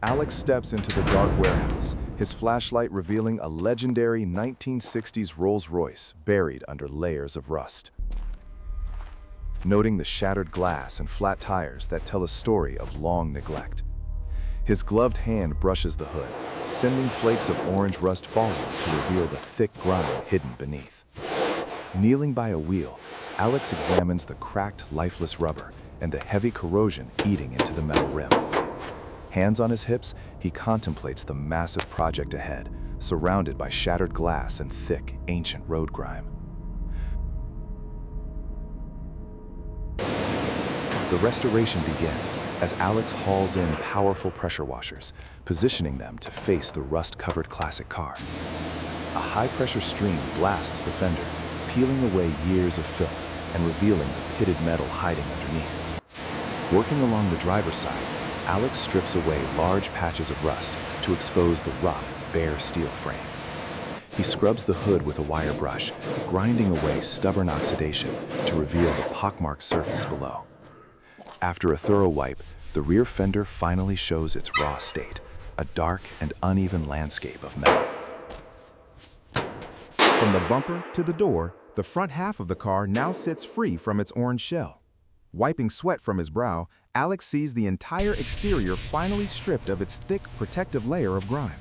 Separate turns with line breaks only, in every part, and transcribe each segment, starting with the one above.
Alex steps into the dark warehouse, his flashlight revealing a legendary 1960s Rolls-Royce buried under layers of rust. Noting the shattered glass and flat tires that tell a story of long neglect. His gloved hand brushes the hood, sending flakes of orange rust falling to reveal the thick grime hidden beneath. Kneeling by a wheel, Alex examines the cracked, lifeless rubber and the heavy corrosion eating into the metal rim. Hands on his hips, he contemplates the massive project ahead, surrounded by shattered glass and thick, ancient road grime. The restoration begins as Alex hauls in powerful pressure washers, positioning them to face the rust-covered classic car. A high-pressure stream blasts the fender, peeling away years of filth and revealing the pitted metal hiding underneath. Working along the driver's side, Alex strips away large patches of rust to expose the rough, bare steel frame. He scrubs the hood with a wire brush, grinding away stubborn oxidation to reveal the pockmarked surface below. After a thorough wipe, the rear fender finally shows its raw state, a dark and uneven landscape of metal.
From the bumper to the door, the front half of the car now sits free from its orange shell. Wiping sweat from his brow, Alex sees the entire exterior finally stripped of its thick, protective layer of grime.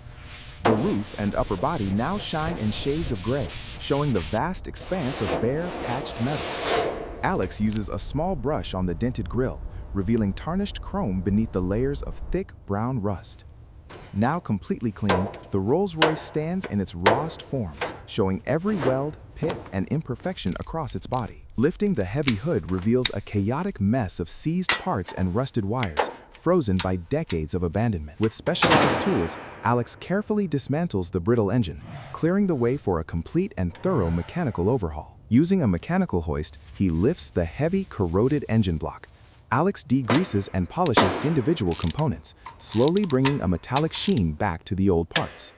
The roof and upper body now shine in shades of gray, showing the vast expanse of bare, patched metal. Alex uses a small brush on the dented grille, revealing tarnished chrome beneath the layers of thick, brown rust. Now completely clean, the Rolls-Royce stands in its rawest form, showing every weld, pit, and imperfection across its body. Lifting the heavy hood reveals a chaotic mess of seized parts and rusted wires, frozen by decades of abandonment. With specialized tools, Alex carefully dismantles the brittle engine, clearing the way for a complete and thorough mechanical overhaul. Using a mechanical hoist, he lifts the heavy, corroded engine block. Alex degreases and polishes individual components, slowly bringing a metallic sheen back to the old parts.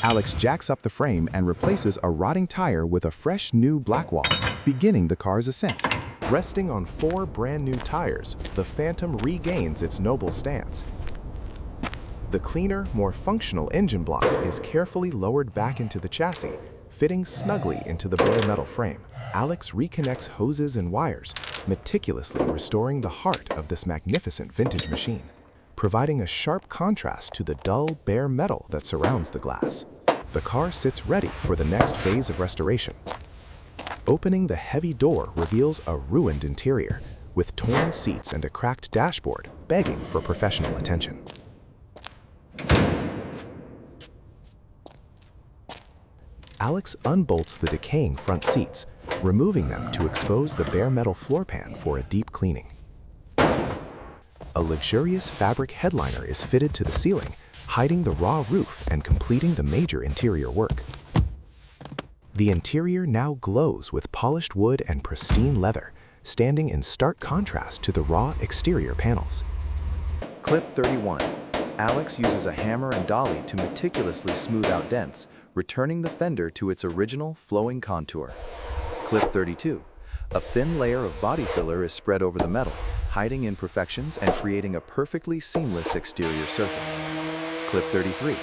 Alex jacks up the frame and replaces a rotting tire with a fresh new black wall, beginning the car's ascent. Resting on 4 brand new tires, the Phantom regains its noble stance. The cleaner, more functional engine block is carefully lowered back into the chassis, fitting snugly into the bare metal frame. Alex reconnects hoses and wires, meticulously restoring the heart of this magnificent vintage machine, providing a sharp contrast to the dull, bare metal that surrounds the glass. The car sits ready for the next phase of restoration. Opening the heavy door reveals a ruined interior, with torn seats and a cracked dashboard begging for professional attention. Alex unbolts the decaying front seats, removing them to expose the bare metal floor pan for a deep cleaning. A luxurious fabric headliner is fitted to the ceiling, hiding the raw roof and completing the major interior work. The interior now glows with polished wood and pristine leather, standing in stark contrast to the raw exterior panels.
Clip 31. Alex uses a hammer and dolly to meticulously smooth out dents, returning the fender to its original flowing contour. Clip 32. A thin layer of body filler is spread over the metal, hiding imperfections and creating a perfectly seamless exterior surface. Clip 33.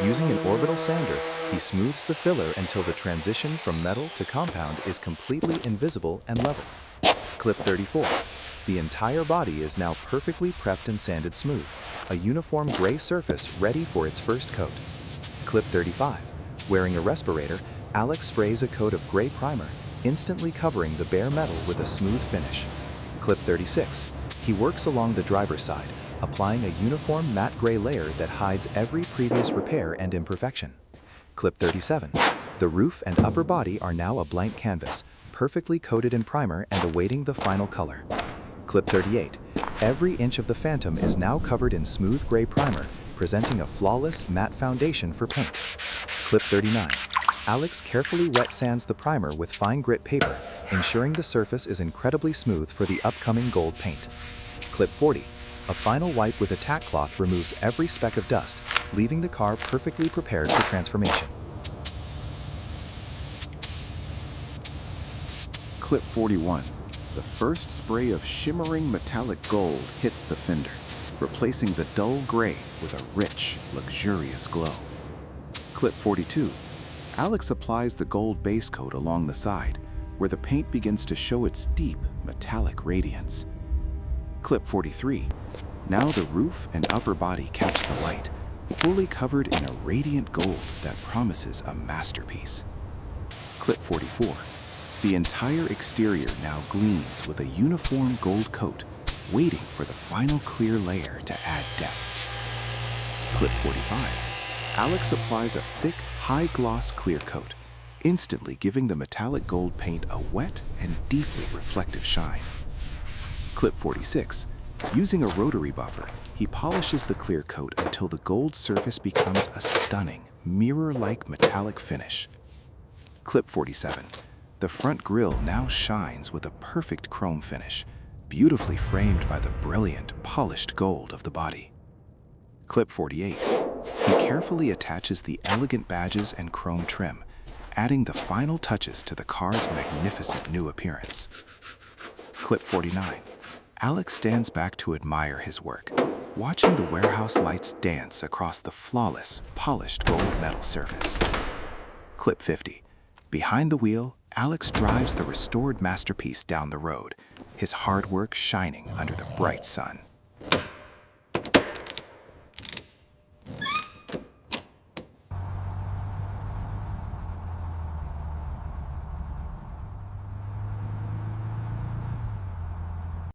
Using an orbital sander, he smooths the filler until the transition from metal to compound is completely invisible and level. Clip 34. The entire body is now perfectly prepped and sanded smooth, a uniform gray surface ready for its first coat. Clip 35. Wearing a respirator, Alex sprays a coat of gray primer, instantly covering the bare metal with a smooth finish. Clip 36. He works along the driver's side, applying a uniform matte gray layer that hides every previous repair and imperfection. Clip 37. The roof and upper body are now a blank canvas, perfectly coated in primer and awaiting the final color. Clip 38. Every inch of the Phantom is now covered in smooth gray primer, presenting a flawless matte foundation for paint. Clip 39. Alex carefully wet sands the primer with fine grit paper, ensuring the surface is incredibly smooth for the upcoming gold paint. Clip 40. A final wipe with a tack cloth removes every speck of dust, leaving the car perfectly prepared for transformation.
Clip 41. The first spray of shimmering metallic gold hits the fender,
replacing the dull gray with a rich, luxurious glow. Clip 42. Alex applies the gold base coat along the side, where the paint begins to show its deep, metallic radiance. Clip 43. Now the roof and upper body catch the light, fully covered in a radiant gold that promises a masterpiece. Clip 44. The entire exterior now gleams with a uniform gold coat, waiting for the final clear layer to add depth. Clip 45. Alex applies a thick, high-gloss clear coat, instantly giving the metallic gold paint a wet and deeply reflective shine. Clip 46. Using a rotary buffer, he polishes the clear coat until the gold surface becomes a stunning, mirror-like metallic finish. Clip 47. The front grille now shines with a perfect chrome finish, beautifully framed by the brilliant, polished gold of the body. Clip 48. He carefully attaches the elegant badges and chrome trim, adding the final touches to the car's magnificent new appearance. Clip 49. Alex stands back to admire his work, watching the warehouse lights dance across the flawless, polished gold metal surface. Clip 50. Behind the wheel, Alex drives the restored masterpiece down the road, his hard work shining under the bright sun.